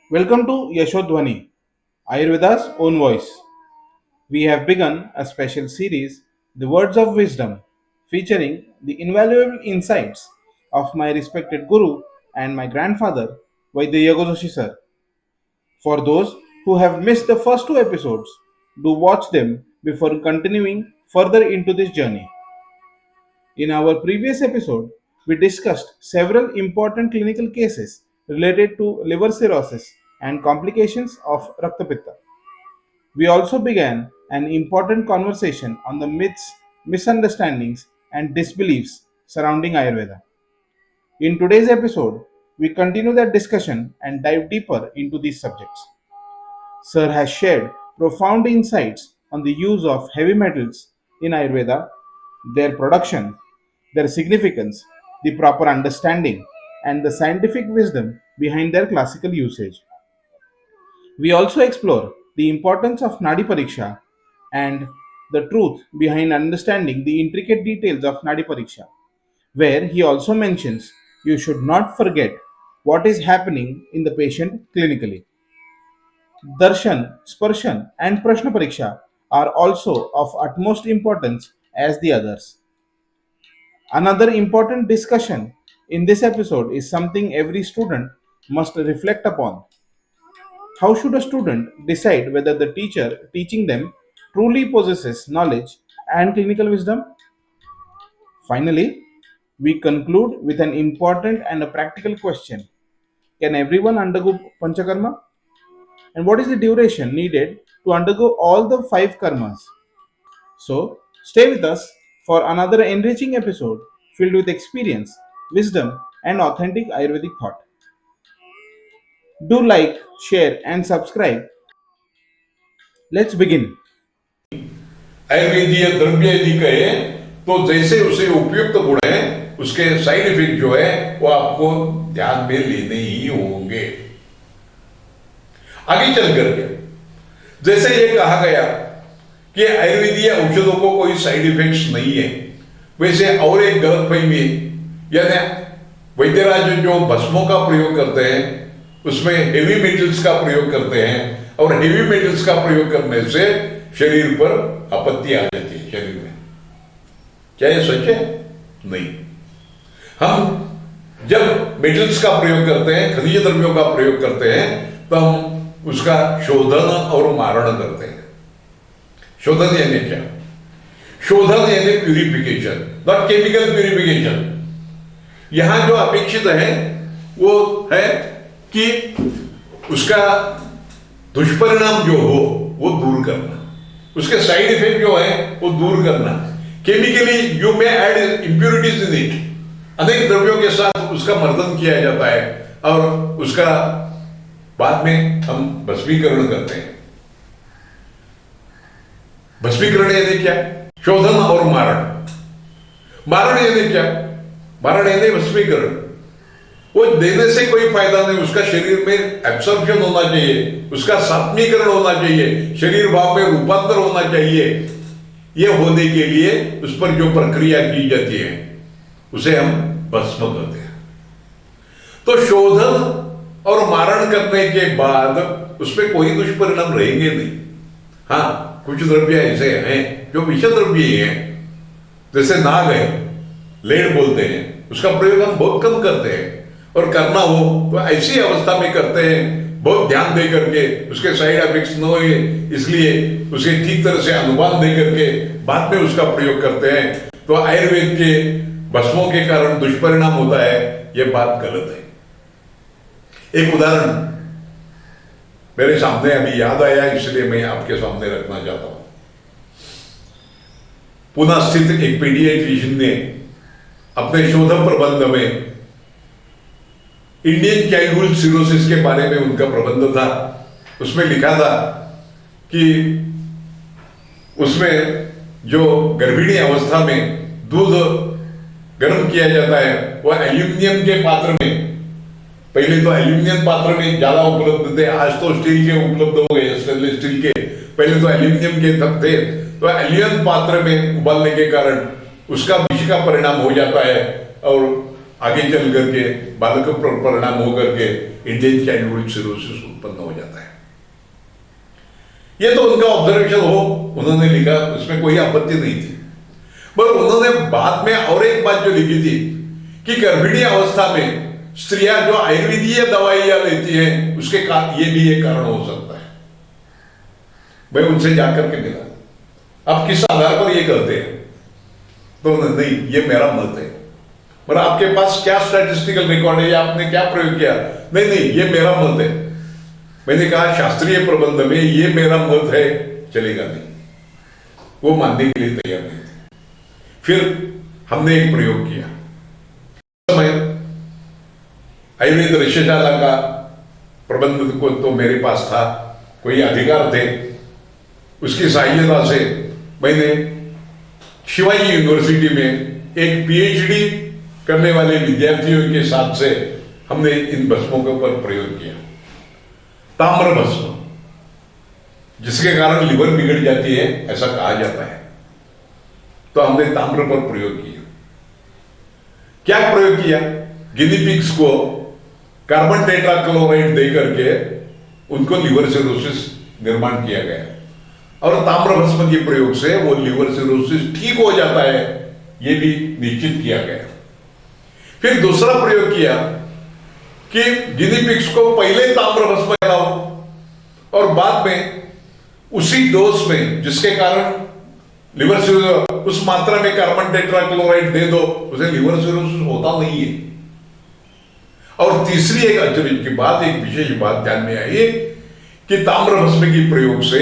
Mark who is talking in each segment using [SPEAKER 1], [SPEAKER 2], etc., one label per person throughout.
[SPEAKER 1] Welcome to Yashodhwani, Ayurveda's own voice. We have begun a special series, The Words of Wisdom, featuring the invaluable insights of my respected Guru and my grandfather, Vaidya Yagodoshi sir. For those who have missed the first two episodes, do watch them before continuing further into this journey. In our previous episode, we discussed several important clinical cases related to liver cirrhosis and complications of Raktapitta. We also began an important conversation on the myths, misunderstandings, and disbeliefs surrounding Ayurveda. In today's episode, we continue that discussion and dive deeper into these subjects. Sir has shared profound insights on the use of heavy metals in Ayurveda, their production, their significance, the proper understanding, and the scientific wisdom behind their classical usage. We also explore the importance of Nadi Pariksha and the truth behind understanding the intricate details of Nadi Pariksha, where he also mentions you should not forget what is happening in the patient clinically. Darshan, Sparshan, and Prashna Pariksha are also of utmost importance as the others. Another important discussion in this episode is something every student must reflect upon. How should a student decide whether the teacher teaching them truly possesses knowledge and clinical wisdom? Finally, we conclude with an important and a practical question. Can everyone undergo Panchakarma? And what is the duration needed to undergo all the five karmas? So, stay with us for another enriching episode filled with experience, wisdom, and authentic Ayurvedic thought. Do like, share, and subscribe. Let's begin.
[SPEAKER 2] आयुर्वेदीय द्रव्य यदि कहे तो जैसे उसे उपयुक्त गुण है उसके साइड इफेक्ट जो है वो आपको ध्यान में लेने ही होंगे। आगे चल करके जैसे ये कहा गया कि आयुर्वेदीय औषधों को कोई साइड इफेक्ट्स नहीं है, वैसे और एक गलतफहमी यानी वैद्यराज जो भस्मों का प्रयोग करते हैं उसमें हेवी मेटल्स का प्रयोग करते हैं और हेवी मेटल्स का प्रयोग करने से शरीर पर आपत्ति आ जाती है शरीर में। क्या ये सच है? नहीं। हम जब मेटल्स का प्रयोग करते हैं, खनिज द्रव्यों का प्रयोग करते हैं, तो हम उसका शोधन और मारण करते हैं। शोधन यानी क्या? शोधन यानी प्यूरिफिकेशन, नॉट केमिकल प्यूरिफिकेशन। यहां जो अपेक्षित है वो है कि उसका दुष्परिणाम जो हो वो दूर करना, उसके साइड इफेक्ट जो है वो दूर करना। Chemically you may add impurities in it, अनेक द्रव्यों के साथ उसका मर्दन किया जाता है और उसका बाद में हम भस्मीकरण करते हैं। भस्मीकरण यानी क्या? शोधन और मारण। मारण यानी क्या? मारण यानी भस्मीकरण। वो देने से कोई फायदा नहीं, उसका शरीर में एब्सॉर्प्शन होना चाहिए, उसका सात्मीकरण होना चाहिए, शरीर भाव में रूपांतर होना चाहिए। यह होने के लिए उस पर जो प्रक्रिया की जाती है उसे हम भस्म कहते हैं। तो शोधन और मारण करने के बाद उसमें कोई दुष्परिणाम रहेंगे नहीं। हाँ, कुछ द्रव्य ऐसे हैं जो विषय द्रव्य ही हैं, जैसे नाग है, लेड बोलते हैं, उसका प्रयोग हम बहुत कम करते हैं और करना हो तो ऐसी अवस्था में करते हैं बहुत ध्यान दे करके, उसके साइड इफेक्ट्स न हो इसलिए उसे ठीक तरह से अनुमान दे करके बाद में उसका प्रयोग करते हैं। तो आयुर्वेद के भस्मों के कारण दुष्परिणाम होता है, यह बात गलत है। एक उदाहरण मेरे सामने अभी याद आया, इसलिए मैं आपके सामने रखना चाहता हूं। पुणे स्थित एक पीडियाट्रिशियन ने अपने शोध प्रबंध में इंडियन चाइल्डहुड सिरोसिस के बारे में उनका प्रबंध था, उसमें लिखा था कि उसमें जो गर्भिणी अवस्था में दूध गर्म किया जाता है वह एल्यूमिनियम के पात्र में, पहले तो एल्यूमिनियम पात्र में ज्यादा उपलब्ध थे, आज तो स्टील के उपलब्ध हो गए, स्टेनलेस स्टील के, पहले तो एल्यूमिनियम के तक थे। तो एल्यूमिनियम पात्र में उबालने के कारण उसका विष का परिणाम हो जाता है और आगे चल करके बालक पर परिणाम हो करके इंडियन चाइल्डहुड सिरोसिस उत्पन्न हो जाता है। ये तो उनका ऑब्जर्वेशन हो, उन्होंने लिखा, उसमें कोई आपत्ति नहीं थी। पर उन्होंने बाद में और एक बात जो लिखी थी कि गर्भिणी अवस्था में स्त्रियां जो आयुर्वेदीय दवाइयां लेती हैं उसके ये भी एक कारण हो सकता है। मैं उनसे जाकर के मिला, आप किस आधार पर ये करते हैं? तो नहीं, ये मेरा मत है। पर आपके पास क्या स्टैटिस्टिकल रिकॉर्ड है, आपने क्या प्रयोग किया? नहीं, ये मेरा मत है। मैंने कहा शास्त्रीय प्रबंध में ये मेरा मत है, चलेगा नहीं। वो मानने के लिए तैयार नहीं थे। फिर हमने एक प्रयोग किया। समय आयुर्वेद ऋषिशाला का प्रबंध को तो मेरे पास था, कोई अधिकार थे। उसकी सहायता से मैंने शिवाजी यूनिवर्सिटी में एक पीएचडी करने वाले विद्यार्थियों के साथ से हमने इन भस्मों के ऊपर प्रयोग किया। ताम्र भस्म, जिसके कारण लिवर बिगड़ जाती है ऐसा कहा जाता है, तो हमने ताम्र पर प्रयोग किया। क्या प्रयोग किया? गिनी पिग्स को कार्बन टेट्राक्लोराइड दे करके उनको लिवर सिरोसिस निर्माण किया गया और ताम्र भस्म के प्रयोग से वो लिवर सिरोसिस ठीक हो जाता है, ये भी निश्चित किया गया। फिर दूसरा प्रयोग किया कि गिनी पिग्स को पहले ताम्र भस्म लगाओ और बाद में उसी डोज में, जिसके कारण लिवर सिरोसिस, उस मात्रा में कार्बन टेट्राक्लोराइड दे दो, उसे लिवर सिरोसिस होता नहीं है। और तीसरी एक आश्चर्य की बात, एक विशेष बात ध्यान में आई कि ताम्र भस्म की प्रयोग से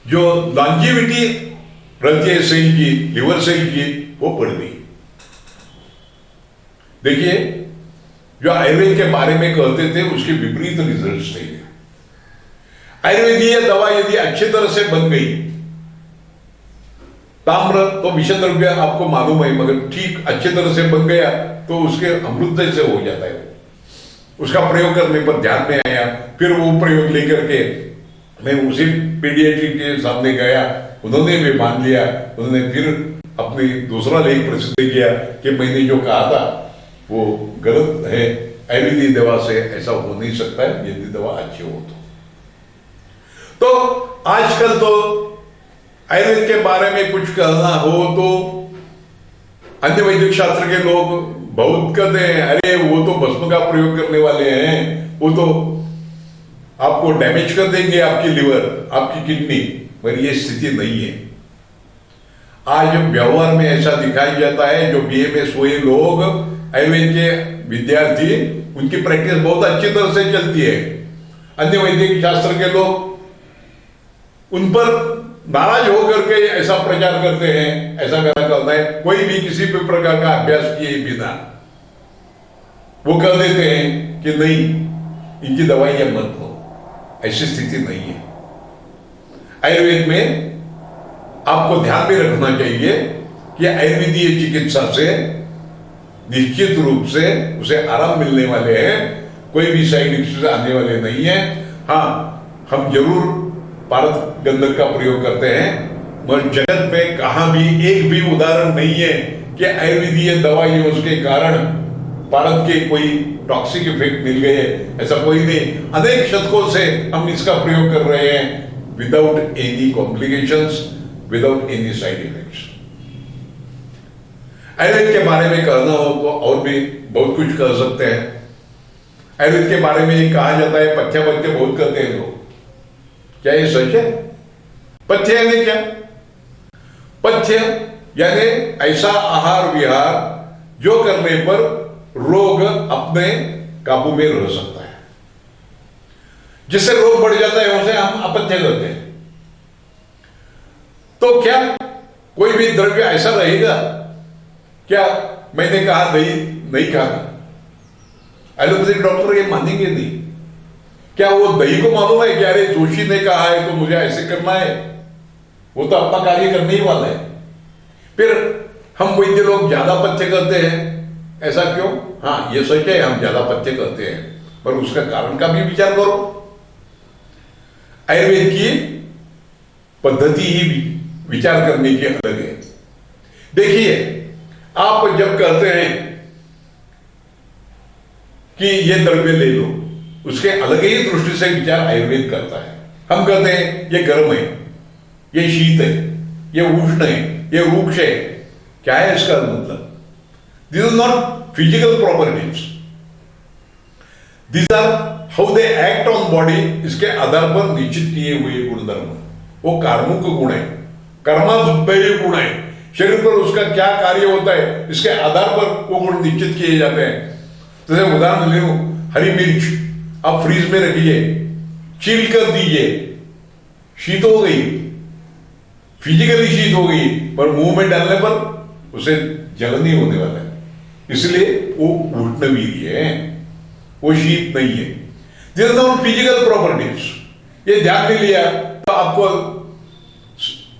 [SPEAKER 2] जो लॉन्जिविटी रहती है सेल की, लिवर सेल की, वो बढ़ गई। देखिए, जो आयुर्वेद के बारे में कहते थे उसके विपरीत रिजल्ट्स थे। आयुर्वेदीय दवा यदि अच्छी तरह से बन गई, ताम्र तो विषय द्रव्य आपको मालूम है, मगर ठीक अच्छी तरह से बन गया तो उसके अमृत जैसे हो जाता है। उसका प्रयोग करने पर ध्यान में आया, फिर वो प्रयोग लेकर के मैं उसी पीडियाट्रिक के सामने गया, उन्होंने भी मान लिया। उन्होंने फिर अपनी दूसरा लेख प्रसिद्ध किया कि मैंने जो कहा था वो गलत है, आयुर्वेदिक दवा से ऐसा हो नहीं सकता है यदि दवा अच्छी हो तो आजकल तो आयुर्वेद के बारे में कुछ कहना हो तो अन्य वैदिक शास्त्र के लोग बहुत कहते हैं, अरे वो तो भस्म का प्रयोग करने वाले हैं, वो तो आपको डैमेज कर देंगे, आपकी लिवर, आपकी किडनी। पर ये स्थिति नहीं है। आज व्यवहार में ऐसा दिखाई जाता है, जो बीएमएस हुए लोग, आयुर्वेद के विद्यार्थी, उनकी प्रैक्टिस बहुत अच्छी तरह से चलती है। अन्य वैदिक शास्त्र के लोग उन पर नाराज होकर के ऐसा प्रचार करते हैं, ऐसा मेरा कहना है। कोई भी किसी भी प्रकार का अभ्यास किए बिना वो कह देते हैं कि नहीं, इनकी दवाइयां मत लो। ऐसी स्थिति नहीं है। आयुर्वेद में आपको ध्यान में रखना चाहिए कि आयुर्वेदीय चिकित्सा से निश्चित रूप से उसे आराम मिलने वाले हैं, कोई भी साइड इफेक्ट आने वाले नहीं है। हाँ, हम जरूर पारद गंधक का प्रयोग करते हैं, मगर जगत में कहां भी एक भी उदाहरण नहीं है कि आयुर्वेदीय दवाइयों के कारण पारद के कोई टॉक्सिक इफेक्ट मिल गए, ऐसा कोई नहीं। अनेक शतकों से हम इसका प्रयोग कर रहे हैं without any complications, without any side effects. Ayurveda के बारे में कहना हो तो और भी बहुत कुछ कह सकते हैं। आयुर्वेद के बारे में ये कहा जाता है, पथ्य बहुत कहते हैं लोग। क्या ये सच है? पथ्य यानी क्या? पथ्य यानी ऐसा आहार विहार जो करने पर रोग अपने काबू में रह सकता है। जिससे रोग बढ़ जाता है उसे हम अपथ्य कहते हैं। तो क्या कोई भी द्रव्य ऐसा रहेगा? क्या मैंने कहा दही नहीं खाना, एलोपैथिक डॉक्टर ये मानेंगे नहीं। क्या वो दही को मालूम है कि अरे जोशी ने कहा है तो मुझे ऐसे करना है? वो तो अपना कार्य करने ही वाला है। फिर हम वैद्य लोग ज्यादा पथ्य करते हैं, ऐसा क्यों? हाँ, ये सच है, हम ज्यादा पथ्य करते हैं, पर उसका कारण का भी विचार करो। आयुर्वेद की पद्धति ही भी विचार करने की अलग है। देखिए, आप जब कहते हैं कि ये द्रव्य ले लो, उसके अलग ही दृष्टि से विचार आयुर्वेद करता है। हम कहते हैं ये गर्म है, ये शीत है, ये उष्ण है, ये रूक्ष है। क्या है इसका मतलब? This is not physical properties, this are how they act on body. इसके आधार पर निश्चित किए हुए गुणधर्म, वो कार्मुक गुण है, कर्माद्वय गुण है। शरीर पर उसका क्या कार्य होता है, इसके आधार पर वो गुण निश्चित किए जाते हैं। जैसे उदाहरण ले लो, हरी मिर्च आप फ्रीज में रखिए, चील कर दीजिए, शीत हो गई, फिजिकली शीत हो गई, पर मुंह में डालने पर उसे जलन नहीं होने वाला है, इसलिए वो उष्णवीर्य है, वो शीत नहीं है। This is not physical properties. ये ध्यान में लिया तो आपको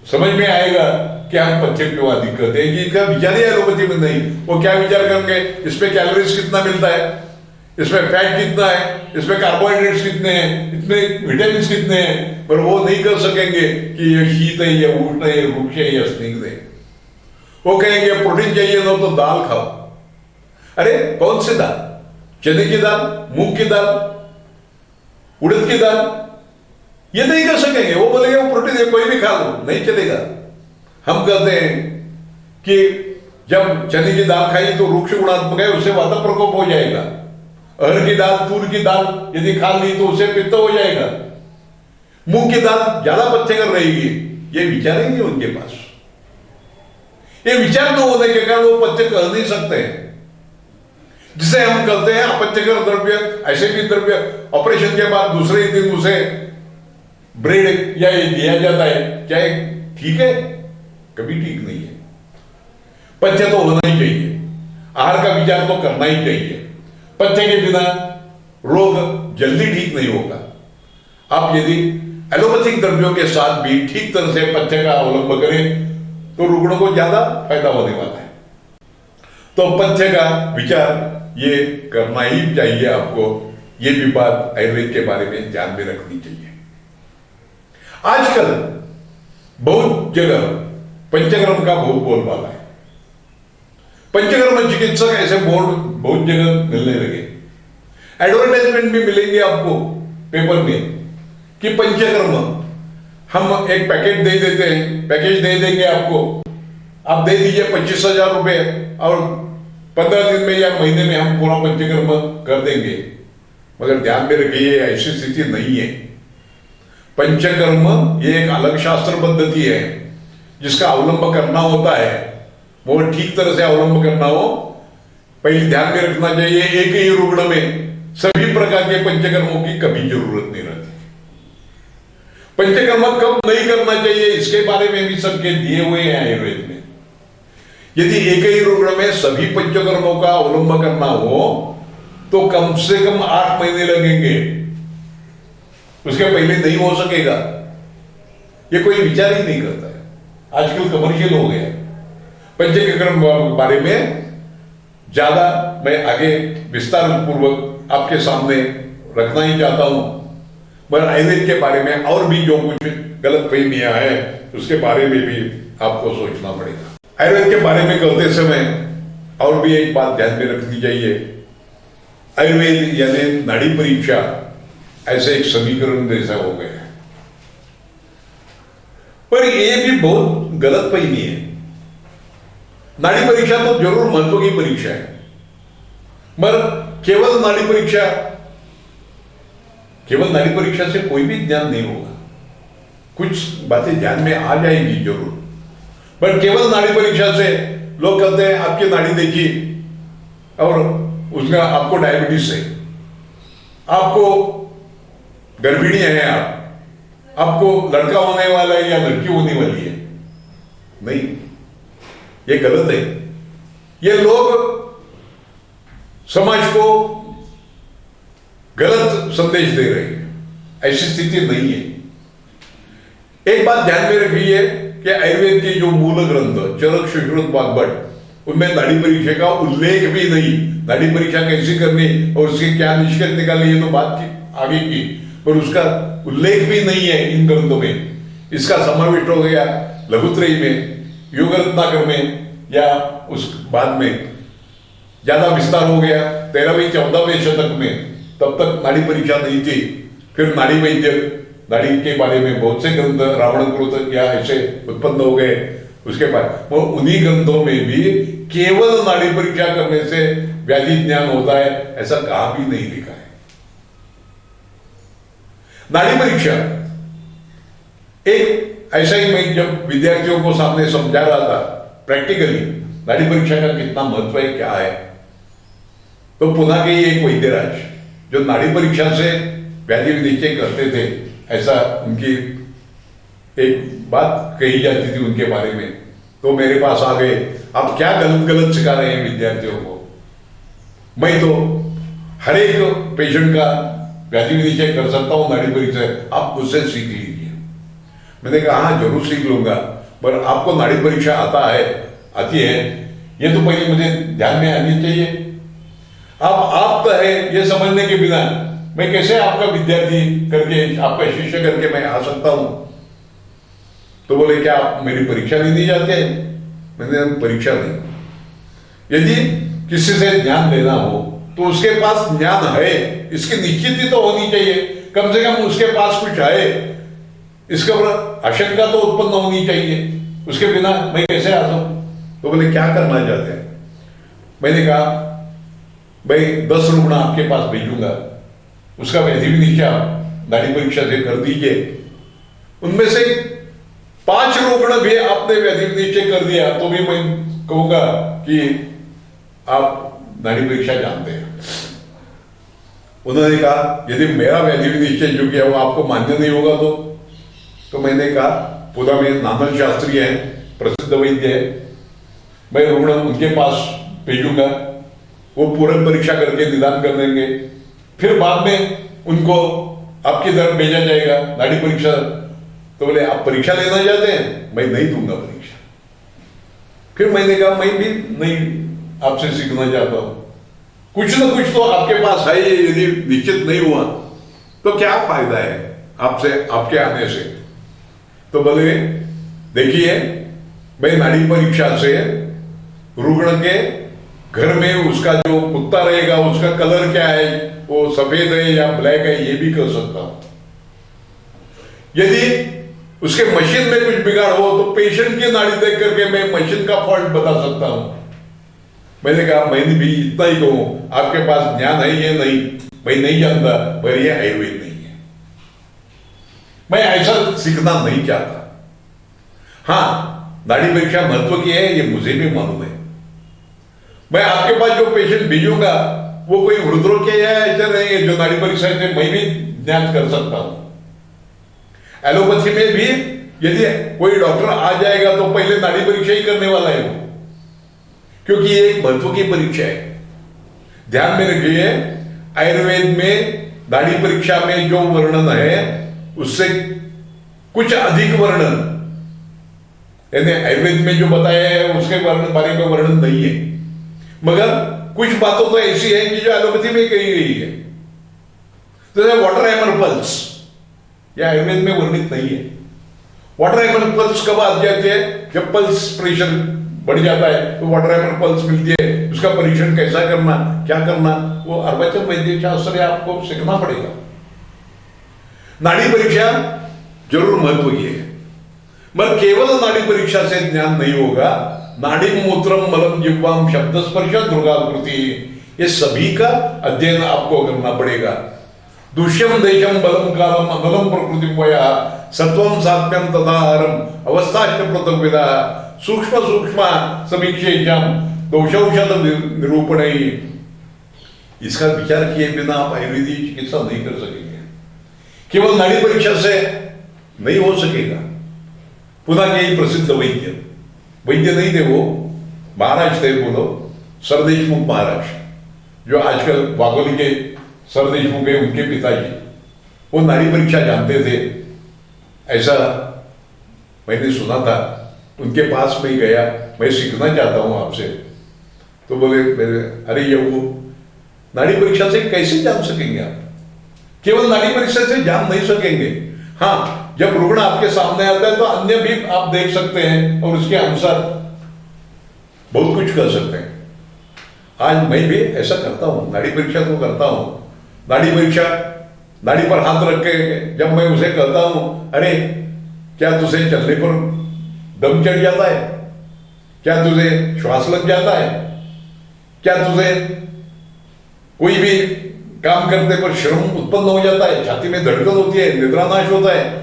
[SPEAKER 2] समझ में आएगा कि हम पथ्य क्यों अधिक करते हैं। कि इसका विचार ही एलोपैथी में नहीं। वो क्या विचार करेंगे, इसमें कैलोरीज कितना मिलता है, इसमें फैट कितना है, इसमें कार्बोहाइड्रेट्स कितने हैं, इसमें विटामिन कितने हैं, पर वो नहीं कर सकेंगे कि ये शीत है, ये उष्ण है, ये रूक्ष है, ये स्निग्ध है। वो कहेंगे प्रोटीन चाहिए ना तो दाल खाओ। अरे कौन सी दाल? चने की दाल, मूंग की दाल, उड़द की दाल? ये नहीं कर सकेंगे। वो बोलेंगे वो प्रोटीन है, कोई भी खा लो, नहीं चलेगा। हम कहते हैं कि जब चने की दाल खाई तो रूक्ष गुणात्मक है, उससे वात प्रकोप हो जाएगा। अरहर की दाल, तूर की दाल यदि खा ली तो उससे पित्त हो जाएगा। मूंग की दाल ज्यादा पथ्य कर रहेगी। ये विचार ही नहीं उनके पास। ये विचार न होने के कारण वो पथ्य कर नहीं सकते हैं। जिसे हम कहते हैं अपथ्यकर द्रव्य, ऐसे भी द्रव्य ऑपरेशन के बाद दूसरे दिन उसे ब्रेड या ये दिया जाता है, क्या ठीक है? कभी ठीक नहीं है। पथ्य तो होना ही चाहिए, आहार का विचार तो करना ही चाहिए। पथ्य के बिना रोग जल्दी ठीक नहीं होगा। आप यदि एलोपैथिक द्रव्यों के साथ भी ठीक तरह से पथ्य का अवलंबन करें तो रुग्णों को ज्यादा फायदा होने वाला है। तो पथ्य का विचार ये करना ही चाहिए आपको। ये भी बात आयुर्वेद के बारे में ध्यान में रखनी चाहिए। आजकल बहुत जगह पंचकर्म का बहुत बोलबाला है। पंचकर्म चिकित्सक ऐसे बोर्ड बहुत जगह मिलने लगे। एडवर्टाइजमेंट भी मिलेंगे आपको पेपर में कि पंचकर्म, हम एक पैकेट दे देते हैं, पैकेज दे देंगे आपको, आप दे दीजिए 25,000 रुपए और 15 दिन में या महीने में हम पूरा पंचकर्म कर देंगे। मगर ध्यान में रखिए ऐसी स्थिति नहीं है। पंचकर्म ये एक अलग शास्त्र पद्धति है जिसका अवलंब करना होता है। वो ठीक तरह से अवलंब करना हो, पहले ध्यान में रखना चाहिए। एक ही रुग्ण में सभी प्रकार के पंचकर्मों की कभी जरूरत नहीं रहती। पंचकर्म कब नहीं करना चाहिए इसके बारे में भी संकेत दिए हुए हैं आयुर्वेद में। यदि एक ही रुग्ण में सभी पंचकर्मों का अवलंब करना हो तो कम से कम 8 महीने लगेंगे, उसके पहले नहीं हो सकेगा। ये कोई विचार ही नहीं करता है। आजकल कमर्शियल हो गया। पंचकर्म बारे में ज्यादा मैं आगे विस्तार पूर्वक आपके सामने रखना ही चाहता हूं, मगर आयुर्वेद के बारे में और भी जो कुछ गलत फहमियां हैं उसके बारे में भी आपको सोचना पड़ेगा। आयुर्वेद के बारे में कहते समय और भी एक बात ध्यान में रखनी चाहिए। आयुर्वेद यानी नाड़ी परीक्षा ऐसे एक समीकरण जैसा हो गया है, पर यह भी बहुत गलत फहमी है। नाड़ी परीक्षा तो जरूर महत्व की परीक्षा है, मगर केवल नाड़ी परीक्षा से कोई भी ज्ञान नहीं होगा। कुछ बातें ध्यान में आ जाएंगी जरूर, पर केवल नाड़ी परीक्षा से लोग कहते हैं आपकी नाड़ी देखी और उसका आपको डायबिटीज है, आपको गर्भिणी है, आपको लड़का होने वाला है या लड़की होने वाली है। नहीं, ये गलत है। ये लोग समाज को गलत संदेश दे रहे हैं। ऐसी स्थिति नहीं है। एक बात ध्यान में रखिए कि आयुर्वेद के जो मूल ग्रंथ चरक, सुश्रुत, वाग्भट, उनमें नाड़ी परीक्षा का उल्लेख भी नहीं। नाड़ी परीक्षा कैसे करनी और उसके क्या निष्कर्ष निकालने, ये तो बात की आगे की, पर उसका उल्लेख भी नहीं है इन ग्रंथों में। इसका समाविष्ट हो गया लघुत्रयी में, योग रत्नाकर में, या उस बाद में ज्यादा विस्तार हो गया 13वीं 14वें शतक में, तब तक नाड़ी परीक्षा नहीं थी। फिर नाड़ी वैद्य, नाड़ी के बारे में बहुत से ग्रंथ रावणकृत या ऐसे उत्पन्न हो गए। उसके बाद वो उन्हीं ग्रंथों में भी केवल नाड़ी परीक्षा करने से व्याधि ज्ञान होता है ऐसा कहा भी नहीं लिखा है। नाड़ी परीक्षा एक ऐसा ही, मैं जब विद्यार्थियों को सामने समझा रहा था प्रैक्टिकली नाड़ी परीक्षा का कितना महत्व है, क्या है, तो पुनः के एक वैद्यराज जो नाड़ी परीक्षा से व्याधि निश्चय करते थे, ऐसा उनकी एक बात कही जाती थी उनके बारे में। तो मेरे पास आ गए, आप क्या गलत गलत सिखा रहे हैं विद्यार्थियों को, मैं तो हर एक पेशेंट का व्याधि निश्चय कर सकता हूं नाड़ी परीक्षा, आप मुझसे सीख लीजिए। मैंने कहा हाँ जरूर सीख लूंगा, पर आपको नाड़ी परीक्षा आती है ये तो पहले मुझे ध्यान में आनी चाहिए। आप तो है ये समझने के बिना मैं कैसे आपका विद्यार्थी करके, आपका शिष्य करके मैं आ सकता हूं। तो बोले क्या आप मेरी परीक्षा लेने जाते हैं? मैंने परीक्षा नहीं, यदि किसी से ज्ञान लेना हो तो उसके पास ज्ञान है इसकी निश्चित तो होनी चाहिए, कम से कम उसके पास कुछ है इसका आशंका तो उत्पन्न होनी चाहिए, उसके बिना मैं कैसे आ सकूं। तो बोले क्या करना चाहते हैं? मैंने कहा भाई 10 रुग्ण आपके पास भेजूंगा, उसका व्याधि निश्चय नाड़ी परीक्षा से कर दीजिए, उनमें से 5 रुग्ण भी आपने व्याधि निश्चय कर दिया तो भी मैं कहूंगा कि आप नाड़ी परीक्षा जानते हैं। उन्होंने कहा यदि मेरा व्याधि निश्चय जो किया वो आपको मान्य नहीं होगा तो मैंने कहा पुनः में नानल शास्त्री है, प्रसिद्ध वैद्य है, मैं रुग्ण उनके पास भेजूंगा, वो पूर्ण परीक्षा करके निदान कर देंगे, फिर बाद में उनको आपकी तरफ भेजा जाएगा नाड़ी परीक्षा। तो बोले आप परीक्षा लेना चाहते हैं? मैं नहीं दूंगा परीक्षा। फिर मैंने कहा मैं भी नहीं आपसे सीखना चाहता हूं, कुछ ना कुछ तो आपके पास है, यदि निश्चित नहीं हुआ तो क्या फायदा है आपसे, आपके आने से। तो बोले देखिए मैं नाड़ी परीक्षा से रुग्ण के घर में उसका जो कुत्ता रहेगा उसका कलर क्या है, वो सफेद है या ब्लैक है, ये भी कर सकता हूं। यदि उसके मशीन में कुछ बिगाड़ हो तो पेशेंट की नाड़ी देख करके मैं मशीन का फॉल्ट बता सकता हूं। मैंने कहा मैंने भी इतना ही कहूं, आपके पास ज्ञान है ये नहीं, मैं नहीं जानता, पर ये आयुर्वेद नहीं है, मैं ऐसा सीखना नहीं चाहता। हाँ नाड़ी परीक्षा महत्व की है ये मुझे भी मालूम है। मैं आपके पास जो पेशेंट भेजूंगा वो कोई हृदरोग के या ऐसे नहीं है जो नाड़ी परीक्षा से मैं भी ज्ञान कर सकता हूं। एलोपैथी में भी यदि कोई डॉक्टर आ जाएगा तो पहले नाड़ी परीक्षा ही करने वाला है वो, क्योंकि ये एक महत्व की परीक्षा है। ध्यान में रखिए आयुर्वेद में नाड़ी परीक्षा में जो वर्णन है उससे कुछ अधिक वर्णन, यानी आयुर्वेद में जो बताया है उसके बारे में वर्णन नहीं है, मगर कुछ बातों तो ऐसी है कि जो एलोपैथी में कही गई है। जैसे वाटर हैमर पल्स यह आयुर्वेद में वर्णित नहीं है। वाटर हैमर पल्स कब आ जाते हैं? जब पल्स प्रेशर बढ़ जाता है तो वाटर हैमर पल्स मिलती है, उसका परीक्षण कैसा करना, क्या करना, वो अर्वाचीन वैद्य शास्त्र आपको सीखना पड़ेगा। नाड़ी परीक्षा जरूर महत्व की है, मगर केवल नाड़ी परीक्षा से ज्ञान नहीं होगा। नाड़ी मूत्रम मलम जिह्वाम शब्द स्पर्श दुर्गाकृति, ये सभी का अध्ययन आपको करना पड़ेगा। दुष्यम देशम बलम कालम अनलम प्रकृति वया सत्वम सात्म्यम तथाहारम अवस्थाश्च पृथक विदा सूक्ष्म सूक्ष्म समीक्षेयम दोषौषध निरूपण। इसका विचार किए बिना आप आयुर्वेदिक चिकित्सा नहीं कर सकेंगे, केवल नाड़ी परीक्षा से नहीं हो सकेगा। पुनः के प्रसिद्ध वैद्य नहीं थे, वो महाराज थे, बोलो सरदेशमुख महाराज, जो आजकल वाघोली के सरदेशमुख है उनके पिताजी, वो नाड़ी परीक्षा जानते थे ऐसा मैंने सुना था। उनके पास में गया, मैं सीखना चाहता हूं आपसे। तो बोले अरे ये वो नाड़ी परीक्षा से कैसे जान सकेंगे आप? केवल नाड़ी परीक्षा से जान नहीं सकेंगे। हाँ जब रुग्ण आपके सामने आता है तो अन्य भी आप देख सकते हैं और उसके अनुसार बहुत कुछ कर सकते हैं। आज मैं भी ऐसा करता हूं, नाड़ी परीक्षा तो करता हूं। नाड़ी परीक्षा, नाड़ी पर हाथ रख के जब मैं उसे कहता हूं, अरे क्या तुझे चलने पर दम चढ़ जाता है? क्या तुझे श्वास लग जाता है? क्या तुझे कोई भी काम करने पर श्रम उत्पन्न हो जाता है, छाती में धड़कन होती है, निद्रानाश होता है?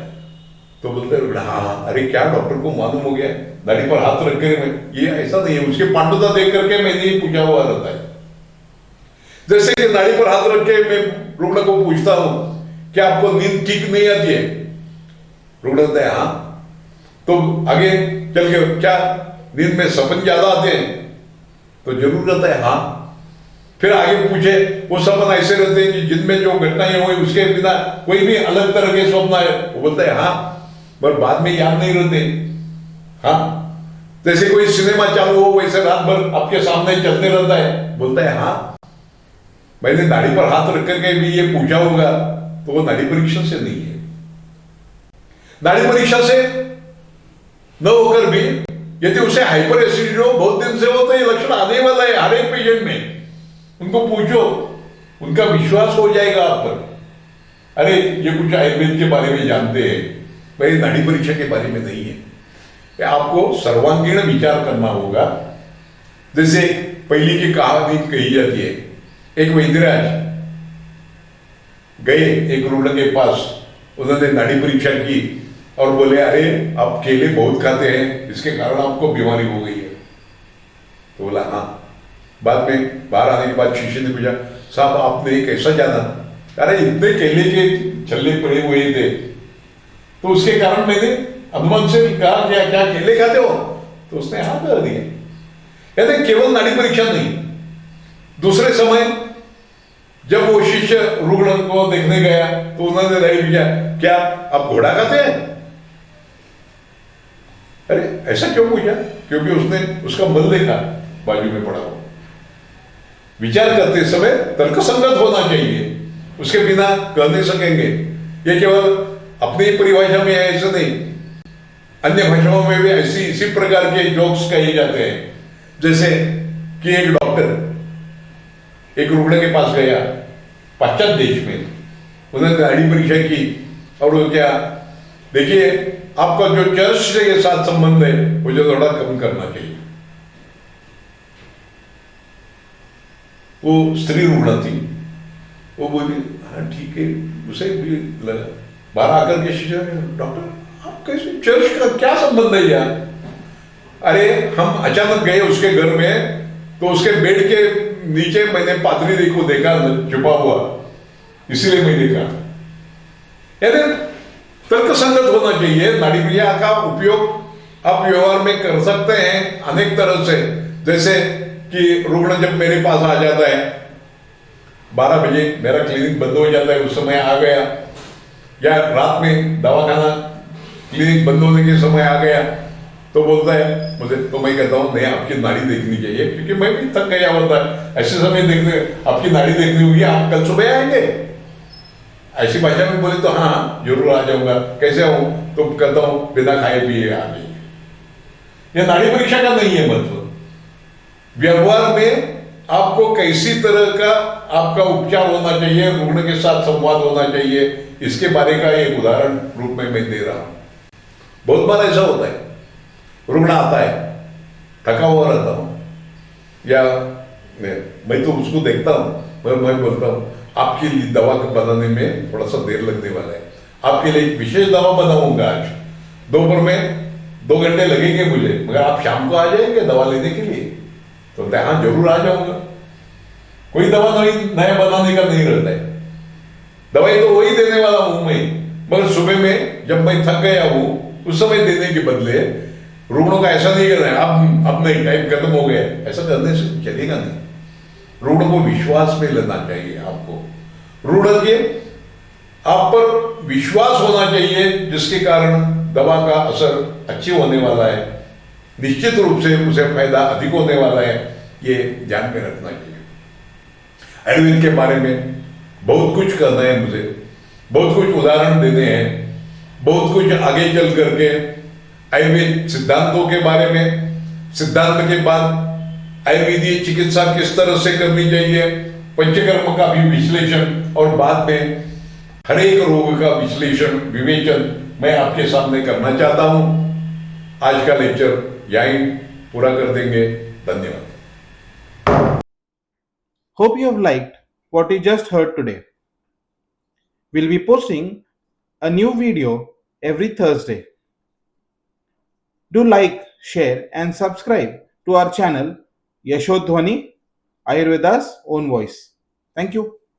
[SPEAKER 2] तो बोलते हैं हाँ, अरे क्या डॉक्टर को मालूम हो गया, नाड़ी पर हाथ रख कर ये ऐसा नहीं है। उसके पांडुता देख करके मैंने ये पूछा हुआ रहता है। जैसे कि नाड़ी पर हाथ रख के मैं रुग्ण को पूछता हूं, क्या आपको नींद ठीक नहीं आती है? रुग्ण कहता है हाँ। तो आगे चल के क्या नींद में सपन ज्यादा आते हैं? तो जरूर रहता है हाँ। फिर आगे पूछे, वो सपन ऐसे रहते हैं कि जिनमें जो घटनाएं हुई उसके बिना कोई भी अलग तरह के स्वप्न आए? वो बोलता है हाँ, पर बाद में याद नहीं रहते। हाँ, जैसे कोई सिनेमा चालू हो वैसे रात भर आपके सामने चलते रहता है? बोलता है हाँ। मैंने नाड़ी पर हाथ रख करके भी ये पूछा होगा, तो वो नाड़ी परीक्षा से नहीं है। नाड़ी परीक्षा से न होकर भी यदि उसे हाइपर एसिडिटी हो, बहुत दिन से हो, तो ये लक्षण आने वाला है हर एक पेशेंट में। उनको पूछो, उनका विश्वास हो जाएगा आप पर। अरे ये कुछ आयुर्वेद के बारे में जानते हैं, भाई नाड़ी परीक्षा के बारे में नहीं है। आपको सर्वांगीण विचार करना होगा। जैसे पहली की कहानी कही जाती है, एक वैद्यराज गए एक रुग्ण के पास, उन्होंने नाड़ी परीक्षा की और बोले अरे आप केले बहुत खाते हैं, इसके कारण आपको बीमारी हो गई है। तो बोला हाँ। बाद में बाहर आने के बाद शिष्य ने पूछा, साहब आपने कैसा जाना? अरे इतने केले के छल्ले पड़े हुए थे, तो उसके कारण मैंने अनुमान से कहा क्या क्या केले खाते हो? तो उसने हाँ कर दिया। कहते केवल नाड़ी परीक्षा नहीं, दूसरे समय जब वो शिष्य रुग्ण को देखने गया तो उन्होंने नाड़ी पूछा, क्या आप घोड़ा खाते हैं? अरे ऐसा क्यों पूछा? क्योंकि उसने उसका मल देखा बाजू में पड़ा हो। विचार करते समय तर्कसंगत होना चाहिए, उसके बिना कह नहीं सकेंगे। ये केवल अपनी परिभाषा में है ऐसा नहीं, अन्य भाषाओं में भी ऐसी इसी प्रकार के जोक्स कहे जाते हैं। जैसे कि एक डॉक्टर एक रुग्ण के पास गया पाश्चात्य देश में, उन्होंने नाड़ी परीक्षा की और वो क्या, देखिए आपका जो चर्च के साथ संबंध है वो जो थोड़ा कम करना चाहिए। वो स्त्री रुग्ण थी, वो बोली हाँ ठीक है, उसे भी लगा। बाहर आकर के शिष्य, डॉक्टर आप कैसे, चर्च का क्या संबंध है यार? अरे हम अचानक गए उसके घर में, तो उसके बेड के नीचे मैंने पादरी देखो देखा छुपा हुआ, इसीलिए मैं देखा। यानी तर्कसंगत होना चाहिए। नाड़ी परीक्षा का उपयोग आप व्यवहार में कर सकते हैं अनेक तरह से। जैसे कि रुग्ण जब मेरे पास आ जाता है 12 बजे, मेरा क्लिनिक बंद हो जाता है, उस समय आ गया, या रात में दवाखाना क्लिनिक बंद होने के समय आ गया, तो बोलता है मुझे, तो मैं कहता हूं नहीं आपकी नाड़ी देखनी चाहिए, क्योंकि मैं भी थक गया होता है। ऐसे समय देखने आपकी नाड़ी देखनी होगी, आप कल सुबह आएंगे? ऐसी भाषा में बोले तो हाँ जरूर आ जाऊंगा। कैसे आऊं? तो कहता हूं बिना खाए पिए आ जाइए। यह नाड़ी परीक्षा का नहीं है मतलब। व्यवहार में आपको कैसी तरह का आपका उपचार होना चाहिए, रुग्ण के साथ संवाद होना चाहिए, इसके बारे का एक उदाहरण रूप में मैं दे रहा हूं। बहुत बार ऐसा होता है, रुग्ण आता है थका हुआ रहता हूं, या मैं तो उसको देखता हूं, मैं बोलता हूं आपके लिए दवा बनाने में थोड़ा सा देर लगने वाला है, आपके लिए एक विशेष दवा बनाऊंगा आज, दोपहर में 2 घंटे लगेंगे मुझे, मगर आप शाम को आ जाएंगे दवा लेने के लिए? तो हाँ जरूर आ जाऊंगा। कोई दवा नया बनाने का नहीं रहता है, दवाई तो वही देने वाला हूं मैं, मगर सुबह में जब मैं थक गया हूं उस समय देने के बदले रुग्णों का ऐसा नहीं करना है अब नहीं, टाइम खत्म हो गया, ऐसा करने से चलेगा नहीं। रुग्ण को विश्वास में लेना चाहिए आपको। रुग्ण के आप पर विश्वास होना चाहिए, जिसके कारण दवा का असर अच्छी होने वाला है, निश्चित रूप से उसे फायदा अधिक होने वाला है, ये ध्यान में रखना चाहिए। आयुर्वेद के बारे में बहुत कुछ करना है मुझे, बहुत कुछ उदाहरण देने हैं, बहुत कुछ आगे चल करके आयुर्वेद सिद्धांतों के बारे में, सिद्धांत के बाद आयुर्वेदीय चिकित्सा किस तरह से करनी चाहिए, पंचकर्म का भी विश्लेषण और बाद में हर एक रोग का विश्लेषण विवेचन मैं आपके सामने करना चाहता हूं। आज का लेक्चर यहीं पूरा कर देंगे। धन्यवाद।
[SPEAKER 1] Hope you have liked what you just heard today. We'll be posting a new video every Thursday. Do like, share, and subscribe to our channel Yashodhwani Ayurveda's Own Voice. Thank you.